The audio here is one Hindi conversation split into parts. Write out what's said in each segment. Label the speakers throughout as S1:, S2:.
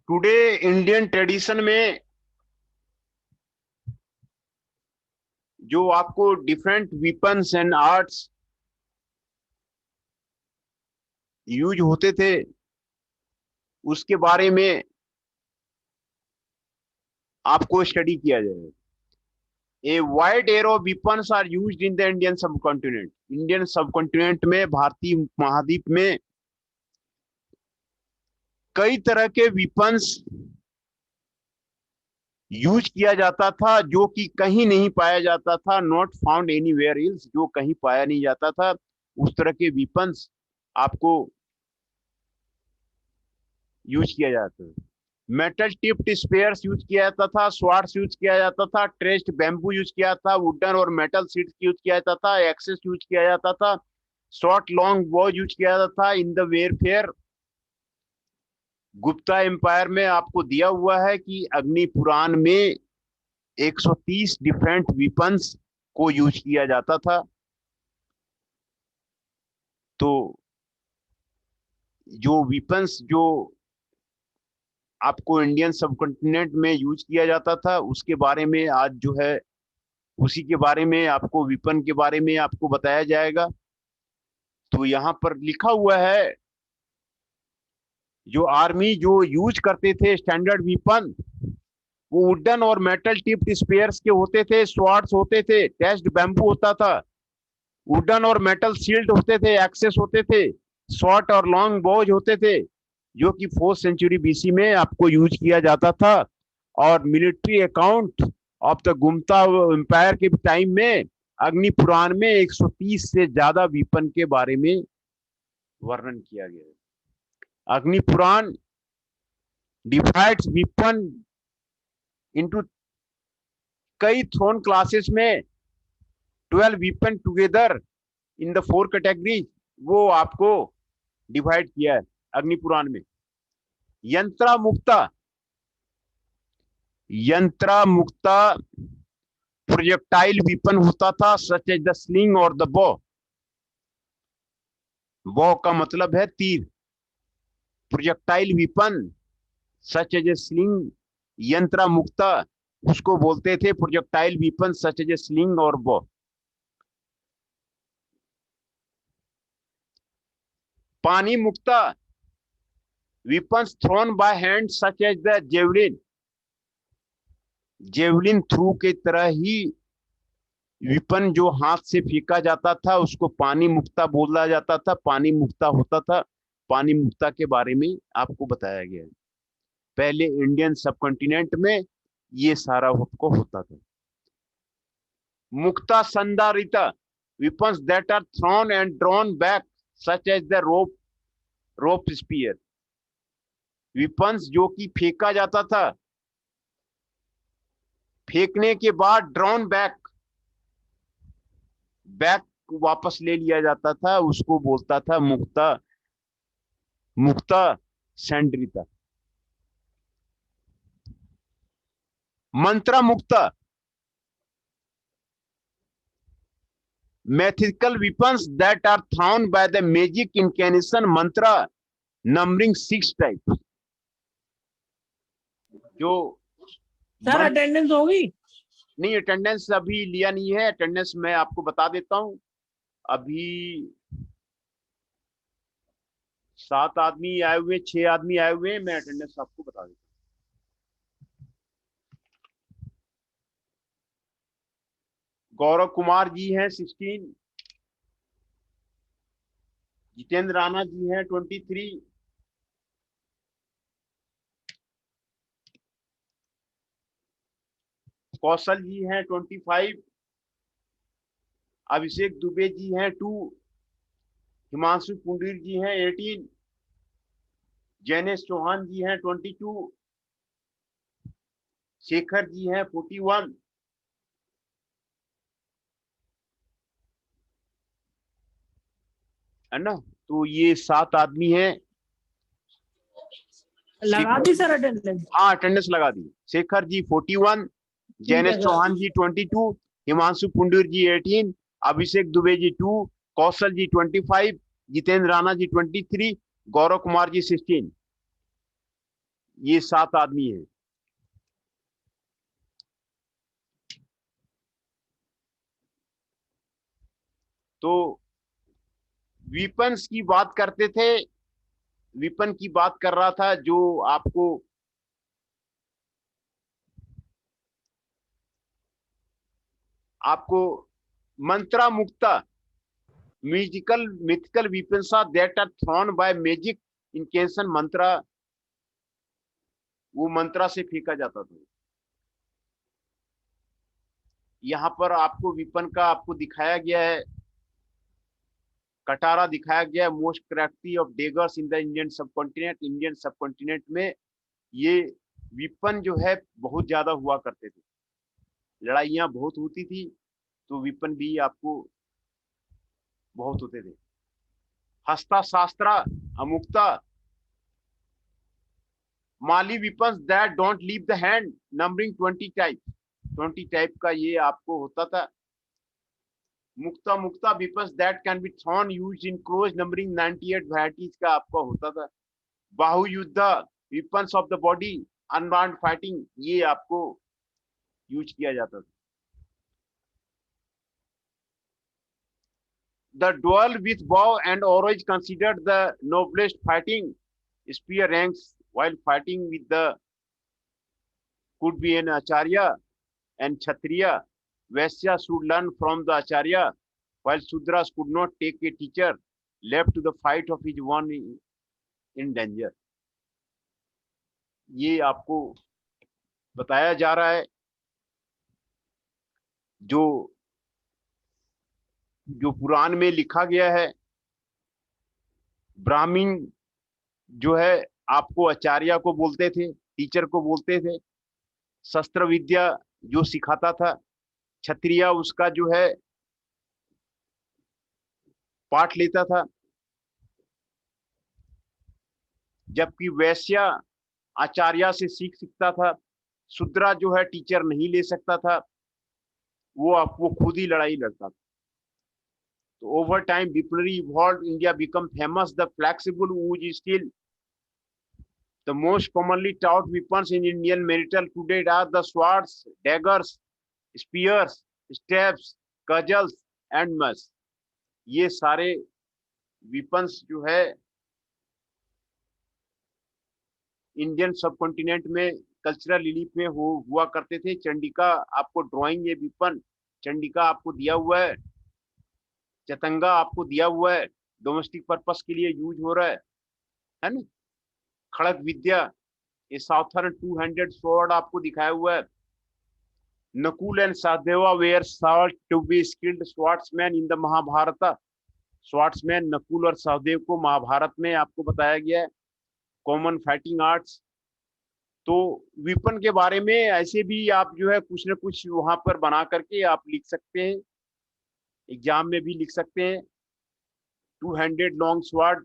S1: टुडे इंडियन ट्रेडिशन में जो आपको different weapons and arts use होते थे उसके बारे में आपको स्टडी किया जाएगा। A wide array of weapons are used in the Indian subcontinent. Indian subcontinent में, भारतीय महाद्वीप में कई तरह के वेपन्स यूज किया जाता था जो कि कहीं नहीं पाया जाता था। नॉट फाउंड एनीवेयर एल्स, जो कहीं पाया नहीं जाता था। उस तरह के वेपन्स आपको यूज किया जाता था। मेटल टिप्ड स्पेयर्स यूज किया जाता था, स्वार्ड्स यूज किया जाता था, ट्रेस्ड बैम्बू यूज किया था, वुडन और मेटल सीड्स यूज किया जाता था, एक्सेस यूज किया जाता था, शॉर्ट लॉन्ग बो यूज किया जाता था इन द वेयरफेयर। गुप्ता एम्पायर में आपको दिया हुआ है कि अग्नि पुराण में 130 डिफरेंट वेपन्स को यूज किया जाता था। तो जो वेपन्स जो आपको इंडियन सबकॉन्टिनेंट में यूज किया जाता था उसके बारे में आज जो है उसी के बारे में आपको वेपन के बारे में आपको बताया जाएगा। तो यहाँ पर लिखा हुआ है जो आर्मी जो यूज करते थे स्टैंडर्ड वेपन वो वुडन और मेटल टिप्ड स्पेयर्स के होते थे, स्वॉर्ड्स होते थे, टेस्ट बैम्बू होता था, वुडन और मेटल शील्ड होते थे, एक्सेस होते थे, शॉर्ट और लॉन्ग बोज होते थे जो कि 4th सेंचुरी बीसी में आपको यूज किया जाता था। और military account of the Gupta empire के टाइम में अग्नि पुराण में 130 से ज्यादा वेपन के बारे में वर्णन किया गया है। अग्नि पुराण डिवाइड्स वेपन इनटू कई थ्रोन क्लासेस में 12 weapon together in the 4 categories वो आपको डिवाइड किया है अग्नि पुराण में। यंत्रा मुक्ता प्रोजेक्टाइल वेपन होता था सच एज द स्लिंग और द बो। बो का मतलब है तीर। Projectile weapon such as a sling, यंत्रा मुक्ता उसको बोलते थे projectile weapon such as a sling और बो। पानी मुक्ता weapons thrown by hand such as the javelin throw के तरह ही विपन जो हाथ से फेंका जाता था उसको पानी मुक्ता बोला जाता था, पानी मुक्ता होता था। पानी मुक्ता के बारे में आपको बताया गया है। पहले इंडियन सबकॉन्टिनेंट में ये सारा आपको होता था। मुक्ता संधारिता, weapons that are thrown and drawn back such as the rope spear, weapons जो कि फेंका जाता था, फेंकने के बाद ड्रॉन बैक वापस ले लिया जाता था, उसको बोलता था मुक्ता संधारिता। मंत्रा मुक्ता, mythical weapons that are thrown by the magic incantation mantra numbering 6 types। जो
S2: सर अटेंडेंस होगी?
S1: नहीं, अटेंडेंस अभी लिया नहीं है। अटेंडेंस मैं आपको बता देता हूं। अभी 7 आदमी आए हुए, 6 आदमी आए हुए हैं। मैं अटेंडेंस आपको बता देता हूँ। गौरव कुमार जी हैं 16, जितेंद्र राणा जी हैं 23, कौशल जी हैं 25, अभिषेक दुबे जी हैं 2, हिमांशु पुंडीर जी हैं 18, जैनेश चौहान जी हैं 22, शेखर जी हैं 41, है ना। तो ये 7 आदमी हैं।
S2: लगा दी सर अटेंडेंस?
S1: हाँ, अटेंडेंस लगा दी। शेखर जी 41, जैनेश चौहान जी 22, हिमांशु पुंडीर जी 18, अभिषेक दुबे जी 2, कौशल जी 25, जितेंद्र राणा जी 23, गौरव कुमार जी 16। ये 7 आदमी हैं। तो वीपन्स की बात करते थे, वीपन की बात कर रहा था जो आपको मंत्रा मुक्ता, mythical weapons that are thrown by magic incantation मंत्रा, वो मंत्रा से फेंका जाता था। यहाँ पर आपको विपन का आपको दिखाया गया है, कटारा दिखाया गया है। Most crafty of daggers in the Indian subcontinent. Indian subcontinent में ये विपन जो है बहुत ज्यादा हुआ करते थे, लड़ाइयां बहुत होती थी, तो विपन भी आपको बहुत होते थे। हस्ता शास्त्रा अमुक्ता, माली weapons that don't leave the hand numbering 20 type, 20 type का ये आपको होता था। मुक्ता weapons that can be thrown used in close numbering 98 varieties का आपका होता था। बाहु युद्ध weapons of the body unarmed fighting, ये आपको यूज किया जाता था। The duel with bow and arrow is considered the noblest fighting spear ranks, while fighting with the could be an acharya and kshatriya. Vaishya should learn from the acharya, while Sudras could not take a teacher, left to the fight of his one in danger। ये आपको बताया जा रहा है। जो पुराण में लिखा गया है, ब्राह्मण जो है आपको आचार्य को बोलते थे, टीचर को बोलते थे। शस्त्र विद्या जो सिखाता था, क्षत्रिय उसका जो है पाठ लेता था, जबकि वैश्य आचार्य से सीखता था। शूद्रा जो है टीचर नहीं ले सकता था, वो खुद ही लड़ाई लड़ता था। तो over time weaponry evolved, India become famous, the flexible wood is still the most commonly taught weapons in Indian military today are the swords, daggers, spears, staves, cudgels and mace। ये सारे weapons जो है इंडियन सबकॉन्टिनेंट में कल्चरल रिलीफ में हुआ करते थे। चंडिका आपको ड्राइंग, ये विपन चंडिका आपको दिया हुआ है, चतंगा आपको दिया हुआ है, डोमेस्टिक पर्पस के लिए यूज हो रहा है ना। खड़ग विद्या ये साउथर्न 200 स्वॉर्ड आपको दिखाया हुआ है। Nakul and Sahadeva were said to be skilled swordsman in the Mahabharata. Swordsman Nakul और सहदेव को महाभारत में आपको बताया गया है। Common fighting arts. तो विपन के बारे में ऐसे भी आप जो है कुछ न कुछ वहां पर बना करके आप लिख सकते हैं, एग्जाम में भी लिख सकते हैं। 200 लॉन्ग स्वॉर्ड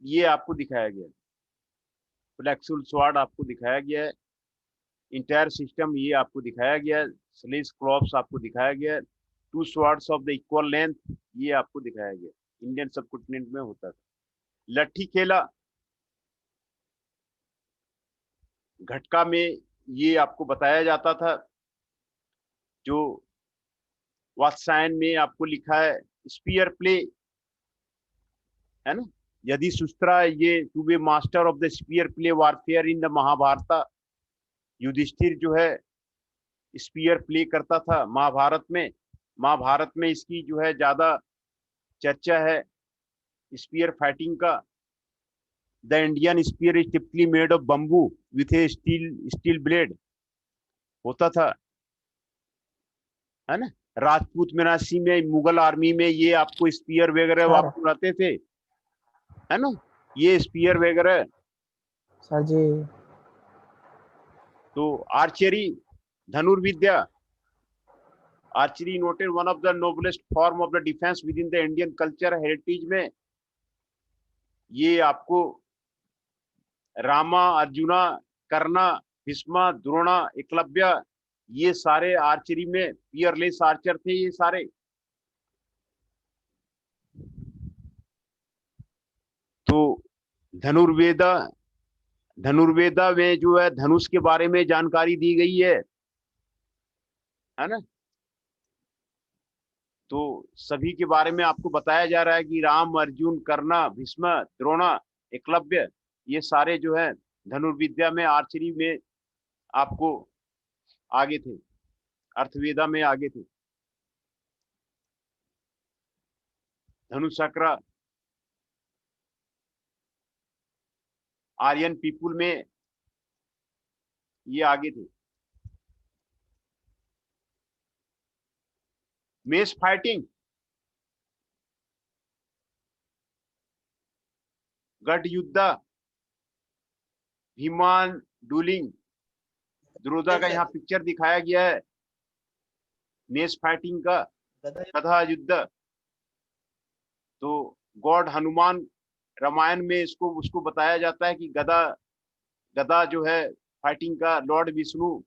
S1: ये आपको दिखाया गया है। फ्लेक्सुल स्वॉर्ड आपको दिखाया गया है। इंटायर सिस्टम ये आपको दिखाया गया है। स्लेश क्रॉप्स आपको दिखाया गया है। 2 swords of the equal length ये आपको दिखाया गया। इंडियन सबकॉन्टिनेंट में होता था। लट्ठी खेला घटका में ये आपको बताया जाता था। जो वात्सायन में आपको लिखा है स्पीयर प्ले, है ना। यदि सुस्त्रा ये to be master of the spear play warfare in the Mahabharata. Yudhishthir जो है स्पीयर प्ले करता था महाभारत में। महाभारत में इसकी जो है ज्यादा चर्चा है स्पीयर फाइटिंग का। The Indian sphere is typically made of bamboo with A steel blade होता था, है ना। राजपूत मीनासी में मुगल आर्मी में ये आपको स्पीयर वगैरह
S3: सर
S1: आपको रहते थे, है ना। ये स्पीयर वगैरह।
S3: सर जी
S1: तो आर्चरी धनुर्विद्या, archery noted one of the noblest form of the defence with in the Indian culture heritage में ये आपको रामा, अर्जुना, कर्णा, भीष्मा, द्रोणा, एकलव्य ये सारे आर्चरी में पियरलेस आर्चर थे ये सारे। तो धनुर्वेदा, धनुर्वेदा में जो है धनुष के बारे में जानकारी दी गई है ना। तो सभी के बारे में आपको बताया जा रहा है कि राम, अर्जुन, कर्ण, भीष्म, द्रोणा, एकलव्य ये सारे जो है धनुर्विद्या में आर्चरी में आपको आगे थे, अर्थवेदा में आगे थे। धनुचक्र आर्यन पीपुल में ये आगे थे। मेस फाइटिंग, गढ़ युद्ध, भीमान डूलिंग, द्रोधा का यहाँ पिक्चर दिखाया गया है मेस फाइटिंग का, गधा युद्ध। तो गॉड हनुमान रामायण में इसको उसको बताया जाता है कि गदा, गदा जो है फाइटिंग का लॉर्ड विष्णु,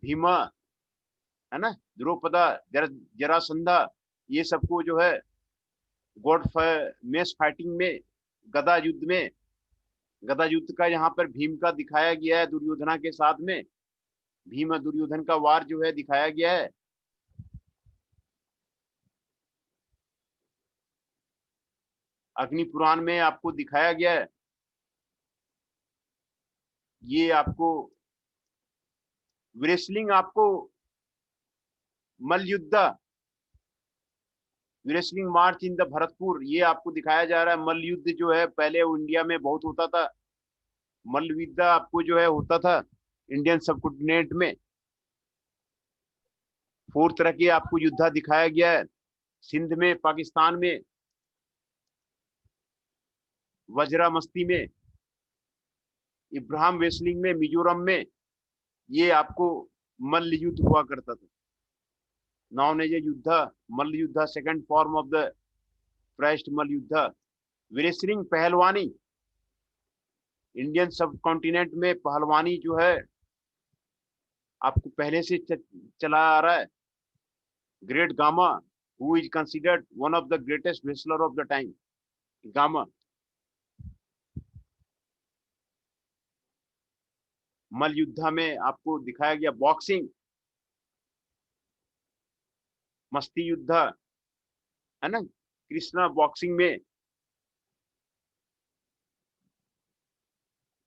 S1: भीमा, है ना, द्रौपदा, जरासंधा ये सबको जो है गॉड मेस फाइटिंग में, गदा युद्ध में, गदा युद्ध का यहाँ पर भीम का दिखाया गया है दुर्योधना के साथ में। भीम और दुर्योधन का वार जो है दिखाया गया है। अग्नि पुराण में आपको दिखाया गया है। ये आपको रेसलिंग, आपको मल्लयुद्ध, wrestling march in the Bharatpur ये आपको दिखाया जा रहा है। मल्लयुद्ध जो है पहले इंडिया में बहुत होता था। मल्लयुद्ध आपको जो है होता था इंडियन सबकॉन्टिनेंट में। 4 तरह के आपको युद्ध दिखाया गया है। सिंध में, पाकिस्तान में, वज्रा मस्ती में, इब्राहिम रेसलिंग में, मिजोरम में ये आपको मल्ल युद्ध हुआ करता था। नाम ये युद्ध मल्ल युद्ध, second form of the first मल्ल युद्ध। रेसलिंग पहलवानी, इंडियन सब कॉन्टिनेंट में पहलवानी जो है आपको पहले से चला आ रहा है। Great Gama who is considered one of the greatest wrestler of the time, Gama. मल्ल युद्ध में आपको दिखाया गया बॉक्सिंग, मस्ती युद्ध, है ना, कृष्णा बॉक्सिंग में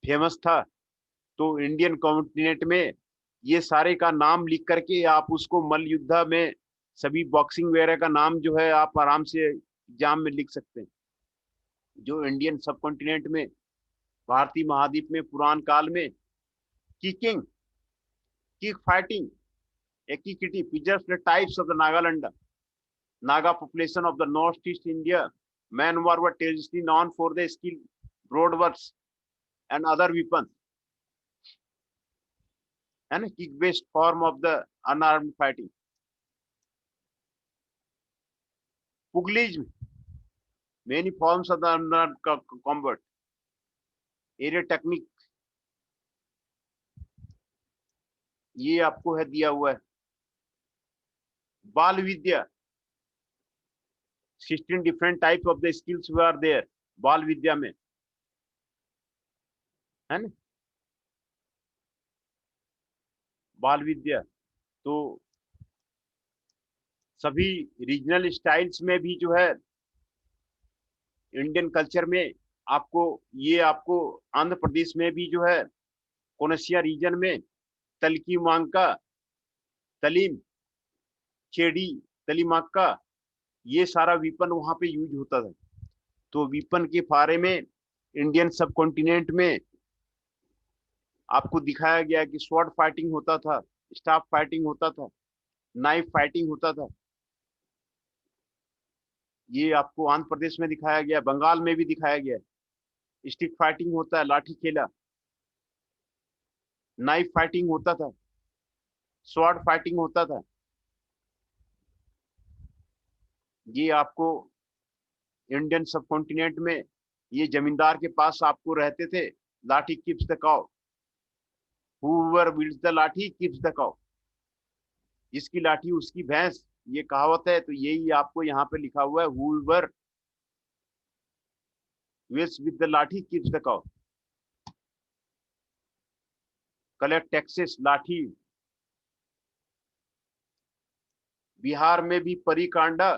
S1: फेमस था। तो इंडियन कॉन्टिनेंट में ये सारे का नाम लिख करके आप उसको मल्ल युद्ध में सभी बॉक्सिंग वगैरह का नाम जो है आप आराम से एग्जाम में लिख सकते हैं। जो इंडियन सब कॉन्टिनेंट में भारतीय महाद्वीप में पुरान काल में kicking, kick fighting, equity preserves the types of the Nagaland, Naga population of the northeast India. Men were traditionally known for their skill, broad works, and other weapons, and a kick-based form of the unarmed fighting. Pugilism, many forms of the unarmed combat. Area technique, ये आपको है दिया हुआ है. बाल विद्या, 16 different types of the skills were there बाल विद्या में, है ना. बाल विद्या तो सभी रीजनल स्टाइल्स में भी जो है इंडियन कल्चर में आपको, ये आपको आंध्र प्रदेश में भी जो है कोनसिया रीजन में तलकी मांका, तलीम, चेड़ी, तलीमाक्का, ये सारा वीपन वहां पे यूज होता था. तो वीपन के बारे में इंडियन सब कॉन्टिनेंट में आपको दिखाया गया कि स्वॉर्ड फाइटिंग होता था, स्टाफ फाइटिंग होता था, नाइफ फाइटिंग होता था. ये आपको आंध्र प्रदेश में दिखाया गया, बंगाल में भी दिखाया गया. स्टिक फाइटिंग होता है, लाठी खेला. नाइफ फाइटिंग होता था, स्वॉर्ड फाइटिंग होता था. ये आपको इंडियन सब कॉन्टिनेंट में, ये जमींदार के पास आपको रहते थे. Lathi keeps the cow, whoever wields the lathi keeps the cow, जिसकी लाठी उसकी भैंस, ये कहावत है. तो यही आपको यहाँ पे लिखा हुआ है, whoever Wilds with the lathi keeps the cow. Collect taxes, लाठी. बिहार में भी परिकांडा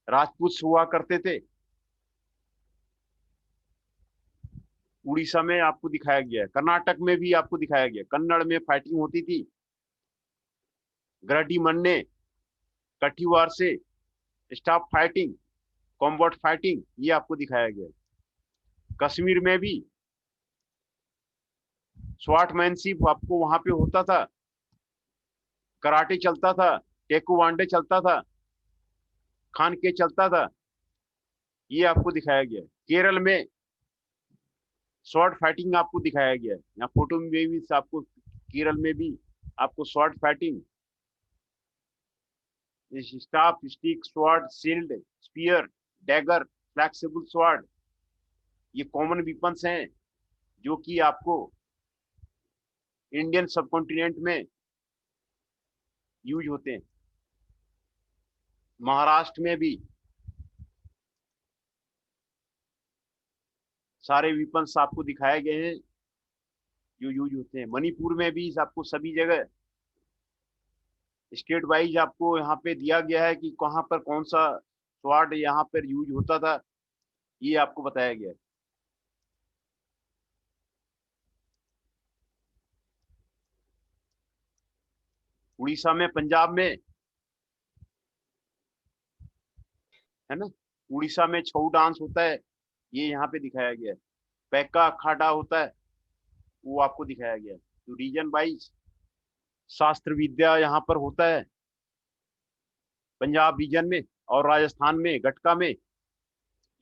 S1: राजपूत हुआ करते थे. उड़ीसा में आपको दिखाया गया है, कर्नाटक में भी आपको दिखाया गया, कन्नड़ में फाइटिंग होती थी. गरडी मन्ने, कठीवार से स्टाफ फाइटिंग, कॉम्बैट फाइटिंग, ये आपको दिखाया गया. कश्मीर में भी स्वॉर्डमैनशिप आपको वहां पे होता था. कराटे चलता था, टेक्वांडो चलता था, खान के चलता था. ये आपको दिखाया गया. केरल में शॉर्ट फाइटिंग आपको दिखाया गया है. यहाँ फोटो में भी आपको केरल में भी आपको short fighting, staff, stick, sword, shield, spear, dagger, flexible sword, ये कॉमन वेपन्स हैं जो कि आपको इंडियन सब कॉन्टिनेंट में यूज होते हैं. महाराष्ट्र में भी सारे वेपन्स आपको दिखाए गए हैं जो यूज होते हैं. मणिपुर में भी आपको सभी जगह स्टेट वाइज आपको यहाँ पे दिया गया है कि कहाँ पर कौन सा स्वॉर्ड यहाँ पर यूज होता था, ये आपको बताया गया है. उड़ीसा में, पंजाब में, है ना, उड़ीसा में छऊ डांस होता है, ये यहाँ पे दिखाया गया है. पैका अखाड़ा होता है, वो आपको दिखाया गया है. तो रीजन वाइज शास्त्र विद्या यहाँ पर होता है. पंजाब रीजन में और राजस्थान में गटका में,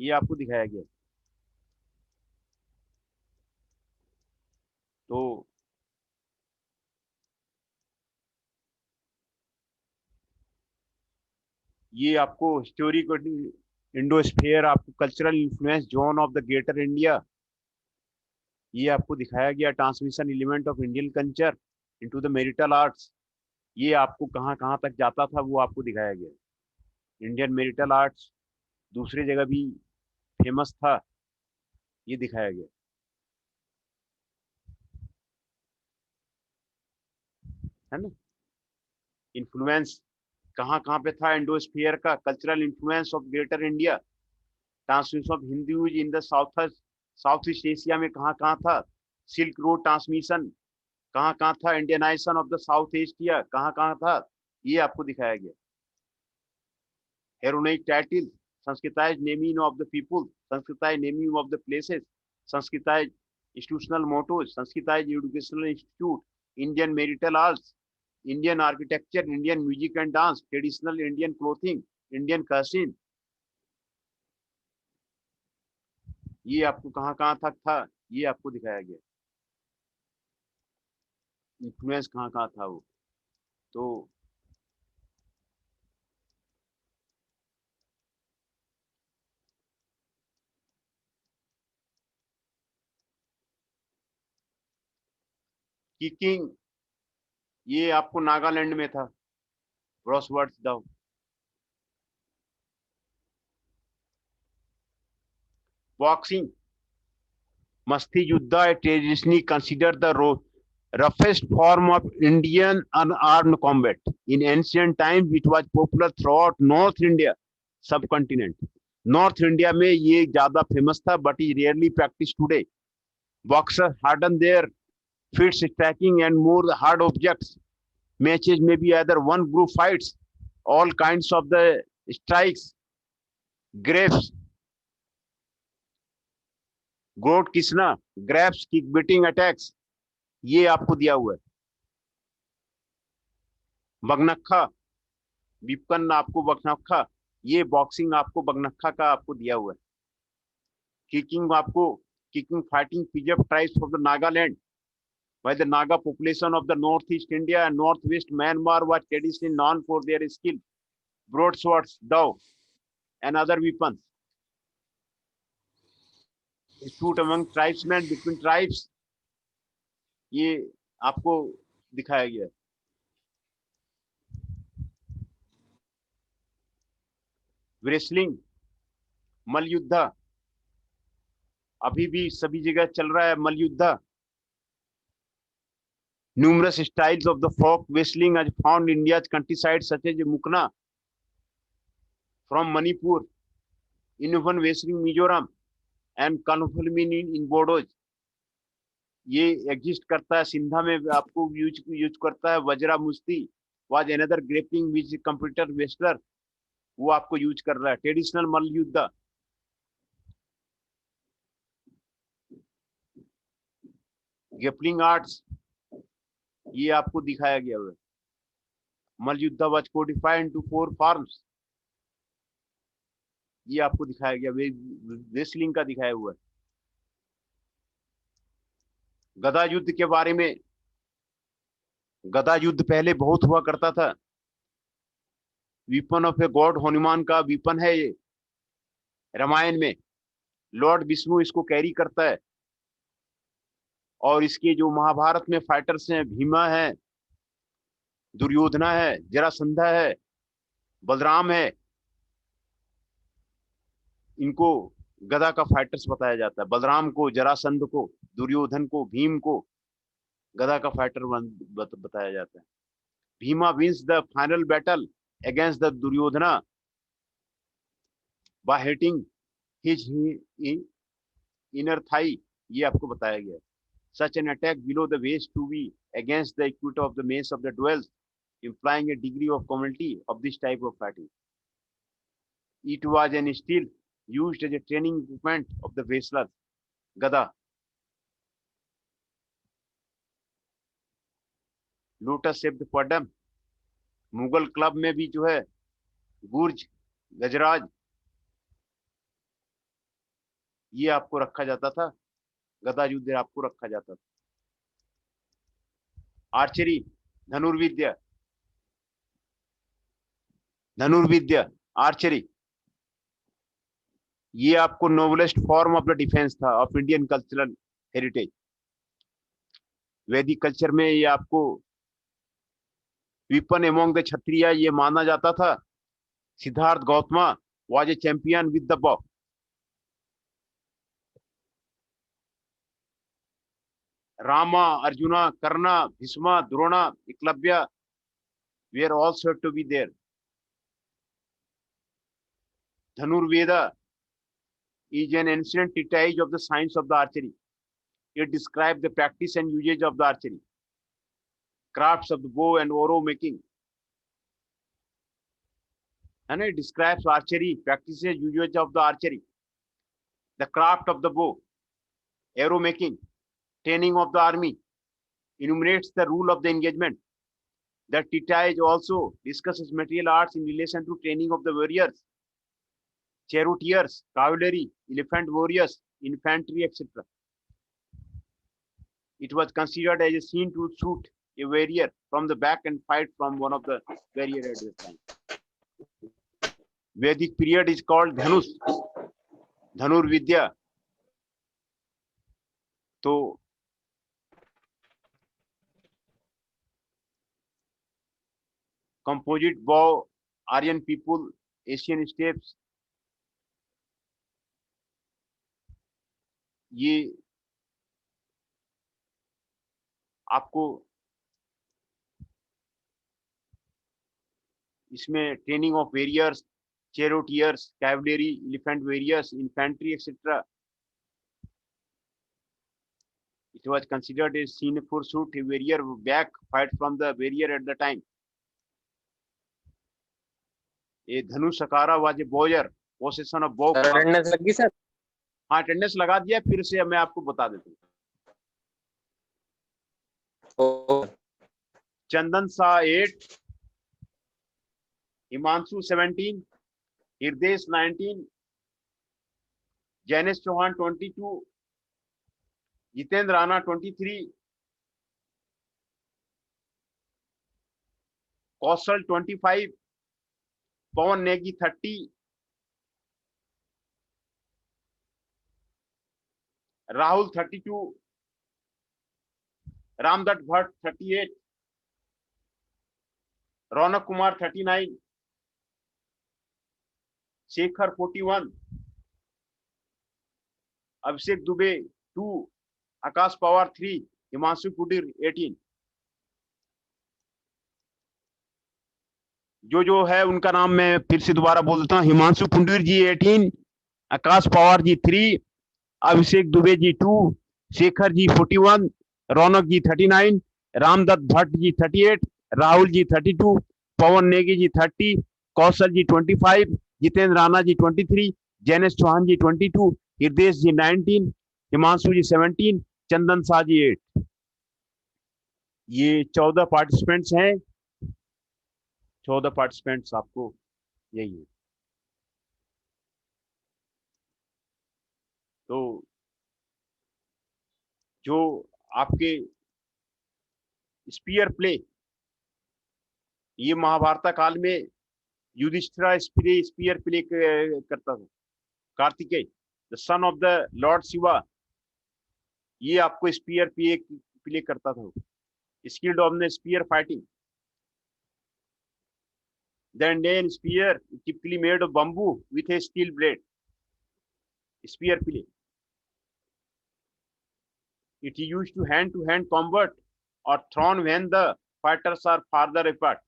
S1: ये आपको दिखाया गया. तो ये आपको हिस्टोरिक इंडोस्फीयर, आपको cultural influence zone of the greater India, ये आपको दिखाया गया. Transmission element of Indian culture into the marital arts, ये आपको कहाँ कहाँ तक जाता था वो आपको दिखाया गया. इंडियन मैरिटल आर्ट्स दूसरी जगह भी फेमस था, ये दिखाया गया, है ना. इन्फ्लुएंस कहाँ कहाँ पे था इंडोस्फीयर का, cultural influence of greater India, transmission of Hindus in the south east Asia में कहाँ कहाँ था. सिल्क रोड ट्रांसमिशन कहाँ कहाँ था. Indianization of the South Asia कहाँ कहाँ था, ये आपको दिखाया गया. Heroic title, Sanskritize naming of the people, Sanskritize naming of the places, Sanskritized institutional mottos, Sanskritized educational institute, Indian marital halls, Indian architecture, Indian music and dance, traditional Indian clothing, Indian cuisine. ये आपको कहाँ कहाँ तक था, ये आपको दिखाया गया, इन्फ्लुएंस कहाँ कहाँ था वो। तो किकिंग, ये आपको नागालैंड में था, ब्रॉसवर्ड्स दाव। बॉक्सिंग, मस्ती युद्ध, traditionally consider the roughest form of Indian unarmed combat. In ancient times, it was popular throughout North India subcontinent. North India में ये ज्यादा फेमस था, but is rarely practiced today. Boxers harden their feet striking and more hard objects. Matches may be either one group fights, all kinds of the strikes, grabs, गोट किसना, ग्रैप्स, किक बीटिंग अटैक्स, ये आपको दिया हुआ है। बगनखा, विपन आपको बगनखा, ये बॉक्सिंग आपको बगनखा का आपको दिया हुआ है। किकिंग आपको, किकिंग फाइटिंग पिजप tribes of the Nagaland by the Naga population of the northeast India and northwest Myanmar was traditionally known for their skill, broadswords, dao, and other weapons. Dispute among tribesmen between tribes, ये आपको दिखाया गया। रेसलिंग, मलयुद्ध, अभी भी सभी जगह चल रहा है मलयुद्ध। Numerous styles of the folk wrestling are found in India's countryside, such as Mukna from Manipur, Inuvan wrestling Mizoram, and Kanufalmin in Bodos. ये एग्जिस्ट करता है, सिंधा में आपको यूज करता है। Vajra Mushti was another grappling which computer wrestler, वो आपको यूज कर रहा है। ट्रेडिशनल मलयुद्ध, ग्रेपलिंग आर्ट्स, ये आपको दिखाया गया है। मलयुद्ध वाज कोडिफाइड इनटू 4 फॉर्म्स, ये आपको दिखाया गया। रेसलिंग का दिखाया हुआ है। गदा युद्ध के बारे में, गदा युद्ध पहले बहुत हुआ करता था। Weapon of a god, Hanuman का वीपन है ये। रामायण में लॉर्ड विष्णु इसको कैरी करता है। और इसके जो महाभारत में फाइटर्स हैं, भीमा है, दुर्योधना है, जरासंधा है, बलराम है, इनको गदा का फाइटर्स बताया जाता है। बलराम को, जरासंध को, दुर्योधन को, भीम को गदा का फाइटर बताया जाता है। Bhima wins the final battle against the Duryodhana by hitting his inner thigh, ये आपको बताया गया। Such an attack below the waist to be against the equator of the mace of the duels, implying a degree of commonality of this type of fighting. It was and is still used as a training equipment of the wrestlers. Gada. Lotus शब्द पडम, मुगल क्लब में भी जो है गुर्ज, गजराज, ये आपको रखा जाता था। गदा युद्ध आपको रखा जाता था। आर्चरी, धनुर्विद्या, धनुर्विद्या, आर्चरी, ये आपको noblest form of the defence था ऑफ इंडियन कल्चरल हेरिटेज। वैदिक कल्चर में ये आपको वीपन एमोंग द क्षत्रिय ये माना जाता था। Siddhartha Gautama was a champion with the bow. Rama, arjuna, Karna, Bheeshma, Drona, Eklavya were all said to be there. Dhanurveda is an ancient treatise of the science of the archery. It describes the practice and usage of the archery, crafts of the bow and arrow making. And it describes archery, practices, usage of the archery, the craft of the bow, arrow making, training of the army, enumerates the rule of the engagement. The treatise also discusses material arts in relation to training of the warriors, charioteers, cavalry, elephant warriors, infantry, etc. It was considered as a sin to shoot a warrior from the back and fight from one of the warrior at the time. Vedic period is called Dhanush, Dhanur Vidya. तो composite bow, Aryan people, Asian steppes, ये आपको इसमें training of warriors, charioteers, cavalry, elephant warriors, infantry etcetera. It was considered a sin for shoot a warrior back, fight from the warrior at the time. A धनु सकारा was a bowyer, possession of bow.
S3: Attendance लगी सर?
S1: हाँ, अटेंडेंस लगा दिया, फिर से मैं आपको बता देता हूँ. चंदन शाह 8, हिमांशु 17, हृदय 19, जैनेश चौहान 22, जितेंद्र राणा 23, कौशल 25, पवन नेगी 30, राहुल 32, रामदत्त भट्ट 38, रौनक कुमार 39, शेखर 41, अभिषेक दुबे 2, आकाश पवार 3, हिमांशु कुटीर 18. जो है उनका नाम मैं फिर से दोबारा बोल देता हूँ. हिमांशु कुंडीर जी 18, आकाश पवार जी 3, अभिषेक दुबे जी 2, शेखर जी 41, रौनक जी 39, रामदत्त भट्ट जी 38, राहुल जी 32, पवन नेगी जी 30, कौशल जी 25, जितेंद्र राणा जी 23, जैनेश चौहान जी 22, हृदय जी 19, हिमांशु जी 17, चंदन शाह जी 8. ये 14 पार्टिसिपेंट्स हैं. 14 पार्टिसिपेंट्स आपको यही है. तो जो आपके स्पीयर प्ले, ये महाभारत काल में युधिष्ठिर स्पीयर प्ले करता था. Kartikeya, the son of the lord Shiva, ये आपको स्पीयर प्ले करता था. Skilled of the spear fighting. The Indian spear typically made of bamboo with a steel blade. Spear play. It is used to hand combat or thrown when the fighters are farther apart.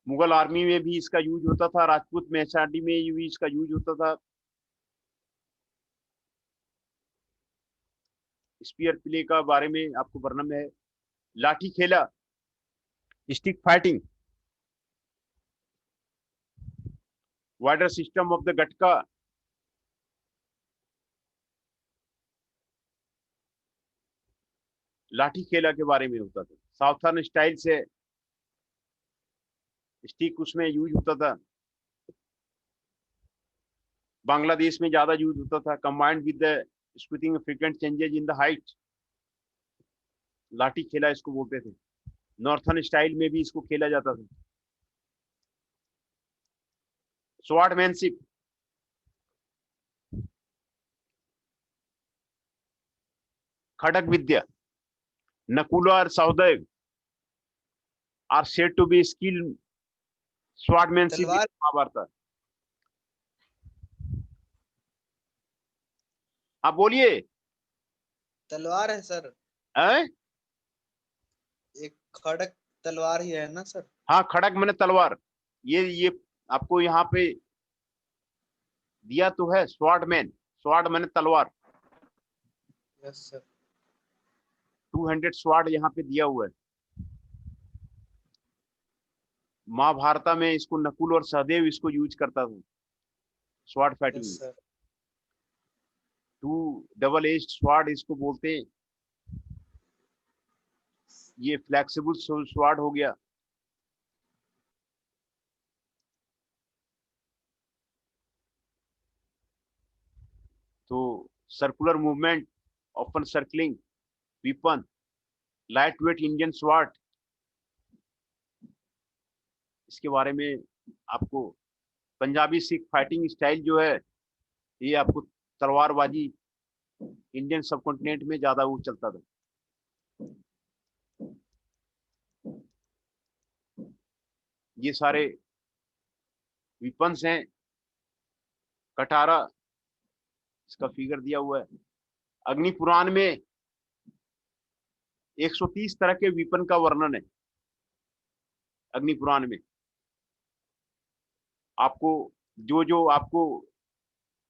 S1: Mughal army में भी इसका यूज होता था, राजपूत मेसाडी में भी इसका यूज होता था. स्पीयर प्ले का बारे में आपको वर्णन है. Lathi khela, stick fighting, wider system of the Gatka, lathi khela के बारे में होता था. साउथर्न स्टाइल से स्टिक उसमें यूज होता था. बांग्लादेश में ज्यादा यूज होता था. Combined with the scooting frequent changes in the height, lathi khela इसको बोलते थे. नॉर्थर्न स्टाइल में भी इसको खेला जाता था. स्वॉर्डमैनशिप, खड़ग विद्या, नकुल और Sahdev are said to be skilled swordsmanship. Mahabharata. आप बोलिए.
S4: तलवार है सर. एक खड़क तलवार ही है ना सर?
S1: हाँ, खड़क मैंने तलवार. ये आपको यहाँ पे दिया तो है स्वॉर्डमैन. स्वॉर्ड मैंने तलवार.
S4: Yes sir.
S1: 200 स्वॉर्ड यहाँ पे दिया हुआ है. महाभारत में इसको नकुल और सहदेव इसको यूज करता था sword fighting.
S4: Yes sir.
S1: Double edge sword इसको बोलते हैं। ये फ्लेक्सिबल स्वाड हो गया। तो circular movement, open circling weapon, lightweight Indian sword, इसके बारे में आपको पंजाबी सिख फाइटिंग स्टाइल जो है, ये आपको तलवारबाजी इंडियन सबकॉन्टिनेंट में ज्यादा वो चलता था। ये सारे विपन्स हैं। कटारा, इसका फिगर दिया हुआ है। अग्नि पुराण में 130 तरह के विपन का वर्णन है। अग्नि पुराण में आपको जो जो आपको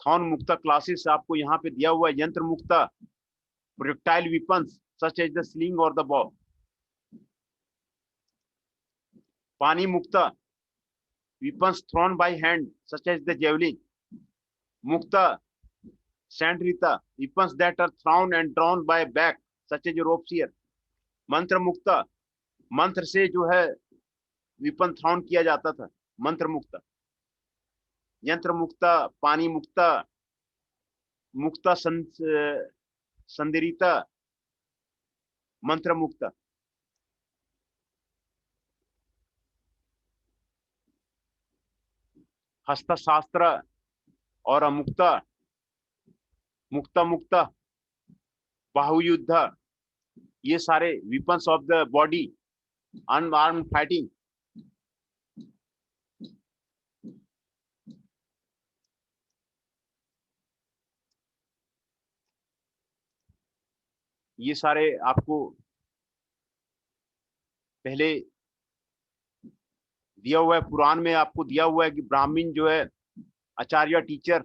S1: थॉन मुक्ता क्लासेस आपको यहाँ पे दिया हुआ है। यंत्र मुक्ता, projectile weapons such as the sling और द बॉ। पानी मुक्ता, weapons thrown by hand such as the javelin. मुक्ता सैंडरीता, weapons that are thrown and drawn by back such as rope spear. मंत्र मुक्ता, मंत्र से जो है विपन थ्रोन किया जाता था। मंत्र मुक्ता, यंत्र मुक्ता, पानी मुक्ता, मुक्ता संदरिता, मंत्र मुक्ता। हस्तशास्त्र और अमुक्ता, मुक्ता मुक्ता, बाहुयुद्ध, ये सारे weapons of the body, unarmoured fighting. ये सारे आपको पहले दिया हुआ है। पुराण में आपको दिया हुआ है कि ब्राह्मण जो है आचार्य टीचर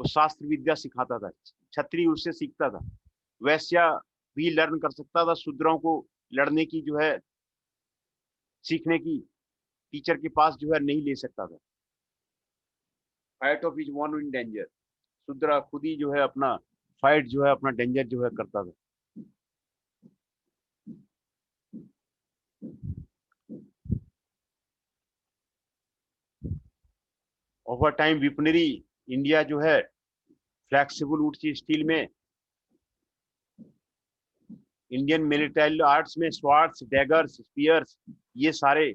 S1: वो शास्त्र विद्या सिखाता था, क्षत्रिय उससे सीखता था, वैश्या भी लर्न कर सकता था। शूद्रों को लड़ने की जो है सीखने की टीचर के पास जो है नहीं ले सकता था। Fight of is one in danger, शूद्र खुद ही जो है अपना फाइट जो है अपना डेंजर जो है करता था। ओवर टाइम विपनरी इंडिया जो है फ्लेक्सिबल वुड की स्टील में, इंडियन मिलिट्री आर्ट्स में स्वार्ड्स, डैगर्स, स्पीयर्स, ये सारे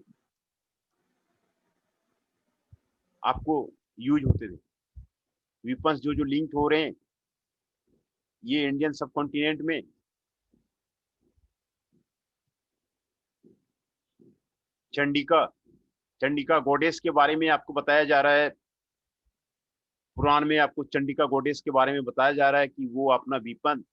S1: आपको यूज होते थे। विपन्स जो जो लिंक हो रहे हैं ये इंडियन सबकॉन्टिनेंट में। चंडिका, चंडिका गॉडेस के बारे में आपको बताया जा रहा है। पुराण में आपको चंडिका गॉडेस के बारे में बताया जा रहा है कि वो अपना विपन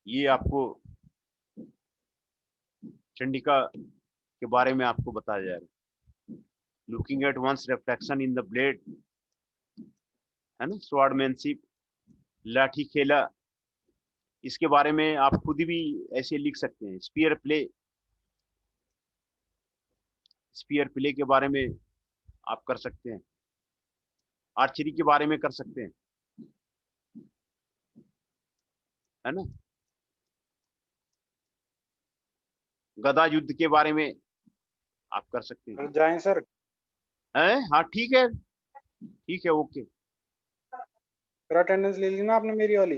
S1: ये आपको चंडिका के बारे में आपको बताया जा रहा है। Looking at one's reflection in the blade, है ना, स्वॉर्डमैनशिप, लाठी खेला, इसके बारे में आप खुद भी ऐसे लिख सकते हैं। स्पीयर प्ले, स्पीयर प्ले के बारे में आप कर सकते हैं। आर्चरी के बारे में कर सकते हैं, है ना। गदा युद्ध के बारे में आप कर सकते हैं।
S3: जाएं सर?
S1: हैं, हाँ ठीक है, ठीक है, ओके।
S3: सर अटेंडेंस ले ली ना आपने मेरी वाली?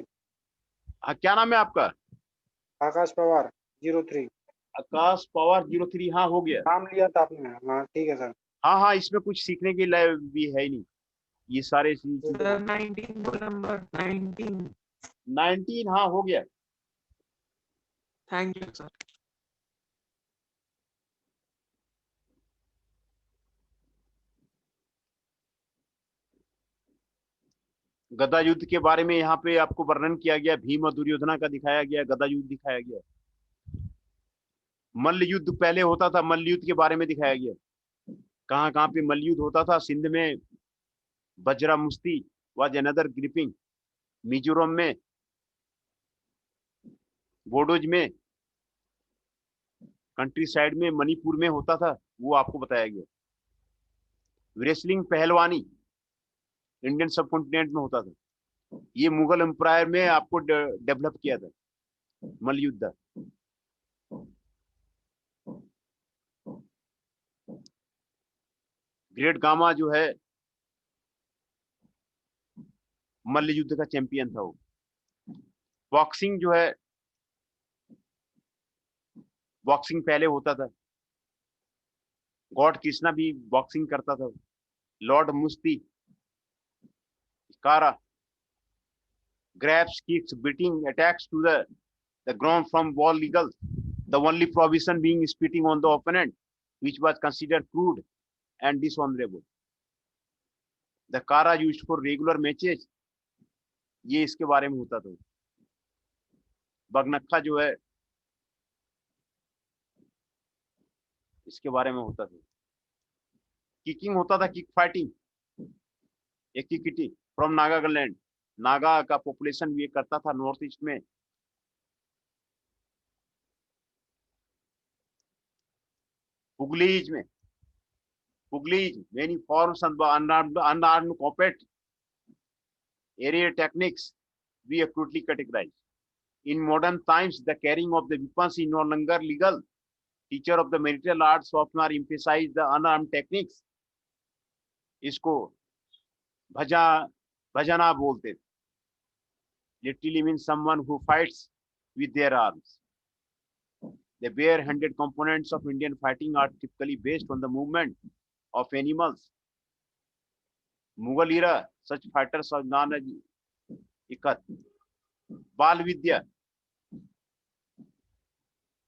S1: हाँ, क्या नाम है आपका?
S3: आकाश पवार 03।
S1: आकाश पवार 03, हाँ हो गया।
S3: नाम लिया था आपने? हाँ ठीक है सर।
S1: हाँ हाँ, इसमें कुछ सीखने के लिए भी है ही नहीं, ये सारे
S5: सर 19 नंबर 19।
S1: 19, हाँ हो गया।
S5: Thank you sir.
S1: गदा युद्ध के बारे में यहाँ पे आपको वर्णन किया गया। भीम और दुर्योधना का दिखाया गया, गदा युद्ध दिखाया गया। मल्ल युद्ध पहले होता था, मल्ल युद्ध के बारे में दिखाया गया। कहाँ कहाँ पे मल्ल युद्ध होता था। सिंध में बजरा मुश्ती, was another grouping. मिजोरम में, बोडोज में, कंट्री साइड में, मणिपुर में होता था, वो आपको बताया गया। रेसलिंग पहलवानी इंडियन सब कॉन्टिनेंट में होता था, ये मुगल एम्पायर में आपको डेवलप किया था मल्लयुद्ध। ग्रेट गामा जो है मल्ल युद्ध का चैंपियन था वो। बॉक्सिंग जो है, बॉक्सिंग पहले होता था, गॉड कृष्णा भी बॉक्सिंग करता था। लॉर्ड मुस्ती, कारा, grabs, kicks, beating, attacks to the ground from wall legal, the only provision being spitting on the opponent, which was considered crude and dishonorable. The kara used for regular matches, ये इसके बारे में होता था। बगनक्खा जो है इसके बारे में होता था। किकिंग होता था, किक फाइटिंग, एक किकिटी फ्रॉम नागालैंड, नागा का पॉपुलेशन ये करता था नॉर्थ ईस्ट में। पुगलीज में, पुगलीज many forms unarmed combat area techniques we accurately categorize. In modern times, the carrying of the weapons is no longer legal. Teacher of the martial arts often emphasize the unarmed techniques. इसको भजना बोलते थे। Literally means someone who fights with their arms. The bare-handed components of Indian fighting are typically based on the movement of animals. Mughal era, such fighters are known as ikat. Bal Vidya,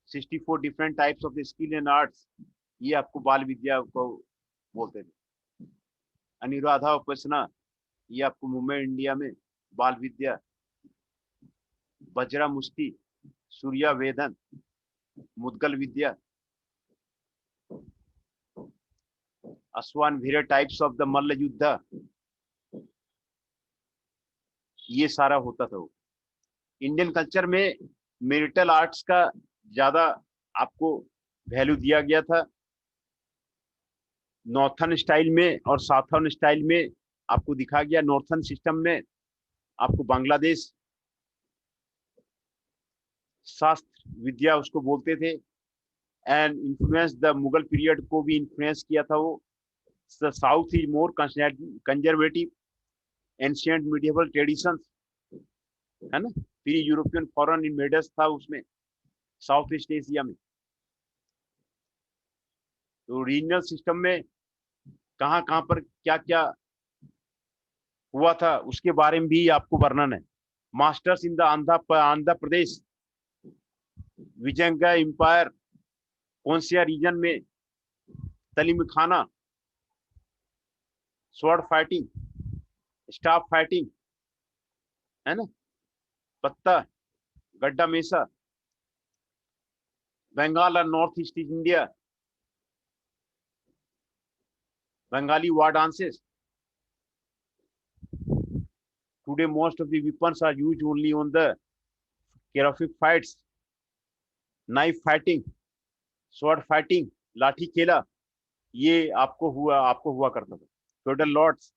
S1: 64 different types of the skill and arts. ये आपको बाल विद्या को बोलते थे। अनुराधा उपासना, ये आपको मुंबई इंडिया में बाल विद्या। वज्रा मुष्टि, सूर्या वेदन, मुद्गल विद्या, अश्वान वीर टाइप्स ऑफ द मल्ल युद्ध, ये सारा होता था। इंडियन कल्चर में मेरिटल आर्ट्स का ज्यादा आपको वैल्यू दिया गया था। नॉर्थन स्टाइल में और साउथर्न स्टाइल में आपको दिखा गया। नॉर्थन सिस्टम में आपको बांग्लादेश शास्त्र विद्या उसको बोलते थे, and influence the Mughal period को भी इन्फ्लुएंस किया था वो। South is more conservative, ancient medieval traditions, है ना, प्री यूरोपियन फॉरेन इन्वेडर्स था उसमें साउथ ईस्ट एशिया में। तो रीजनल सिस्टम में कहाँ कहाँ पर क्या क्या हुआ था उसके बारे में भी आपको वर्णन है। Masters in the Andhra Pradesh, Vijayanagara empire, कौन से रीजन में, तलीमखाना, स्वॉर्ड फाइटिंग, स्टाफ फाइटिंग, है ना, पत्ता, गड्ढा मेसा, बंगाल और north east India, Bengali war dances. Today, most of the weapons are used only on the choreographic fights, knife fighting, sword fighting, लाठी खेला, ये आपको हुआ करता था। feudal lords,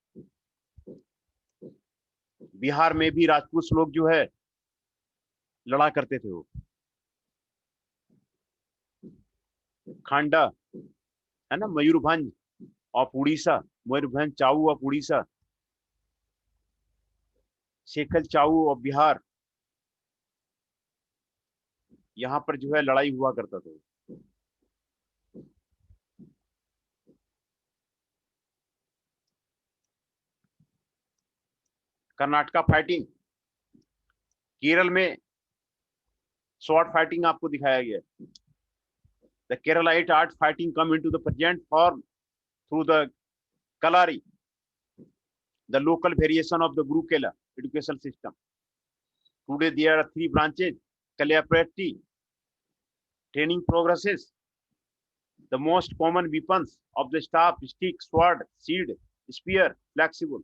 S1: बिहार में भी राजपूत लोग जो है लड़ा करते थे वो। खांडा, है ना, मयूरभंज ऑफ उड़ीसा, मयूरभंज चाऊ ऑफ उड़ीसा, शेखल चाऊ ऑफ बिहार, यहाँ पर जो है लड़ाई हुआ करता था। कर्नाटका फाइटिंग, केरल में स्वॉर्ड फाइटिंग आपको दिखाया गया। The Keralite art fighting come into the present form through the Kalari, the local variation of the Gurukula education system. Today there are 3 branches: Kalyaprati, training progresses. The most common weapons of the staff, stick, sword, shield, spear, flexible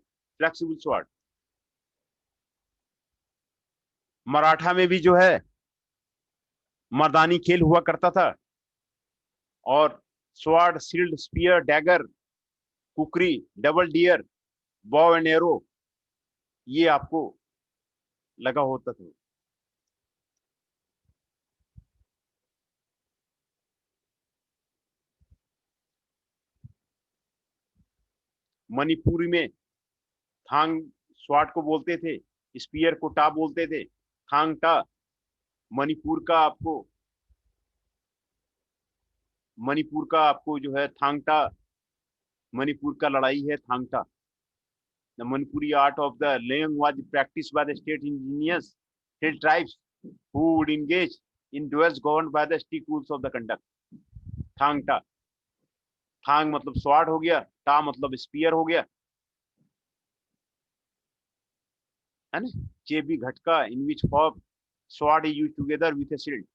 S1: sword. Maratha में भी जो है मर्दानी खेल हुआ करता था, और sword, shield, spear, dagger, kukri, double डियर, बॉव एंड एरो, ये आपको लगा होता था। मणिपुरी में थांग स्वॉर्ड को बोलते थे, स्पीयर को टा बोलते थे, थांग टा। मणिपुर का आपको जो है थांगटा, मणिपुर का लड़ाई है Thangta. The Manipuri art of the laying was practiced by the state indigenous hill tribes who would engage in duels governed by the strict rules of the conduct. Thangta, थांग मतलब स्वॉर्ड हो गया, टा मतलब स्पीयर हो गया, है ना। Cheibi Gatka in which form sword is used together with a shield.